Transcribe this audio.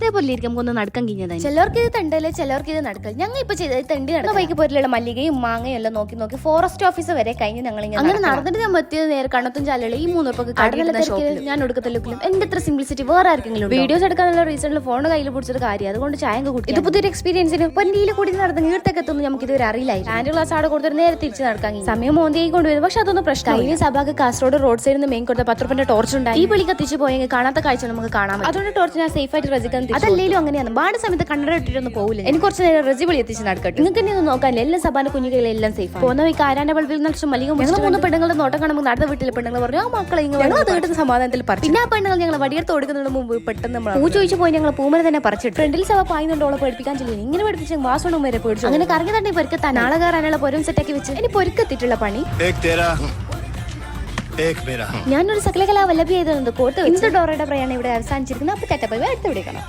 ഇതേപോലെ ഇരിക്കും ഒന്ന് നടക്കാൻ കഴിഞ്ഞതായി. ചിലർക്ക് ഇത് തണ്ടല്ലേ, ചിലർക്ക് ഇത് നടക്കൽ. ഞങ്ങൾ ഇപ്പൊ ചെയ്തത് തണ്ടി നടക്കുന്ന വൈകി പോലുള്ള മല്ലികയും മാങ്ങയും എല്ലാം നോക്കി നോക്കി ഫോറസ്റ്റ് ഓഫീസർ വരെ കഴിഞ്ഞ് ഞങ്ങൾ അങ്ങനെ നടന്നിട്ട് ഞാൻ എത്തിയത് നേരെ കണ്ണത്തും ചാലയുള്ള ഈ 3 ഉറുപ്പിക്ക് കടകളിലെ ഷോപ്പിൽ. ഞാൻ എടുക്കത്ത ലുക്കിലും എന്റെ ഇത്ര സിംപ്ലിസിറ്റി വേറെ ആർക്കെങ്കിലും വീഡിയോസ് എടുക്കാനുള്ള റീസണിൽ ഫോൺ കയ്യിൽ പിടിച്ചൊരു കാര്യം. അതുകൊണ്ട് ചായ കൂട്ടി ഇത് പുതിയൊരു എക്സ്പീരിയൻസിന് പൊന്നിയിൽ കൂടി നടന്ന് വീട്ടൊക്കെ എത്തുന്നു നമുക്ക് ഇതുവരെ അറിയില്ലായിരുന്നു. ഹാൻഡ് ഗ്ലാസ് അവിടെ കൊടുത്തിട്ട് നേരെ തിരിച്ച് നടക്കാൻ സമയം മോന്തിയായി കൊണ്ടുവരും. പക്ഷെ അതൊന്നും പ്രശ്നം. കഴിഞ്ഞ സഭക്ക് കാസർഗോഡ് റോഡ് സൈഡിൽ നിന്ന് മെയിൻ കൊടുത്ത 10 രൂപന്റെ ടോർച്ച് ഉണ്ടായി. ഈ വിളി കത്തിച്ച് പോയെങ്കിൽ കാണാത്ത കാഴ്ച നമുക്ക് കാണാം. അതുകൊണ്ട് ടോർച്ച് ഞാൻ സേഫ് ആയിട്ട് റസിക്കാൻ. അതല്ലേലും അങ്ങനെയാണ്. ബാട് സമയത്ത് കണ്ണട ഇട്ടിട്ടൊന്നും പോകില്ല. എനിക്ക് കുറച്ച് നേരം റസി വിളി എത്തിച്ച് നടക്കട്ടെ. നിങ്ങൾക്ക് ഇനി ഒന്നും നോക്കാനില്ല. എല്ലാ സഭാന്റെ കുഞ്ഞുകളെല്ലാം സേഫ്. പോകുന്ന വൈക്ക് ആരാന്റെ ബൾബിൽ നിന്നും മല്ലിക 3 പെണ്ണുങ്ങളുടെ നോട്ടം കാണുമ്പോൾ നടന്ന വീട്ടിലെ പെണ്ണുങ്ങൾ പറഞ്ഞു ആ മക്കളെ ഇങ്ങനെ സമാധാനത്തിൽ പറിച്ചു. പിന്നെ ആ പെണ്ണുങ്ങൾ ഞങ്ങൾ വടിയെടുത്ത് കൊടുക്കുന്നതിന് മുമ്പ് പെട്ടെന്ന് പൂ ചോദിച്ചു പോയി ഞങ്ങൾ പൂമര തന്നെ പറിച്ചിട്ട് ഫ്രണ്ടിൽ സഭ പായുന്നുണ്ടോളെ പഠിപ്പിക്കാൻ ചെല്ലുന്നു. ഇങ്ങനെ പഠിപ്പിച്ച വാസോണ്ടും വരെ പേടിച്ചു. അങ്ങനെ കറങ്ങി തന്നെ പൊരുക്കത്താൻ നാളെ കയറാനുള്ള പൊരും സെറ്റാക്കി വെച്ച് ഇനി പൊരുക്കെത്തിട്ടുള്ള പണി. ഞാനൊരു സകലകലാ വല്ലഭി ആയതുകൊണ്ട് കോട്ട് വെച്ച് ഡോറയുടെ പ്രയാണം ഇവിടെ അവസാനിച്ചിരിക്കുന്നു. അപ്പൊ അടുത്ത് വിളിക്കണം.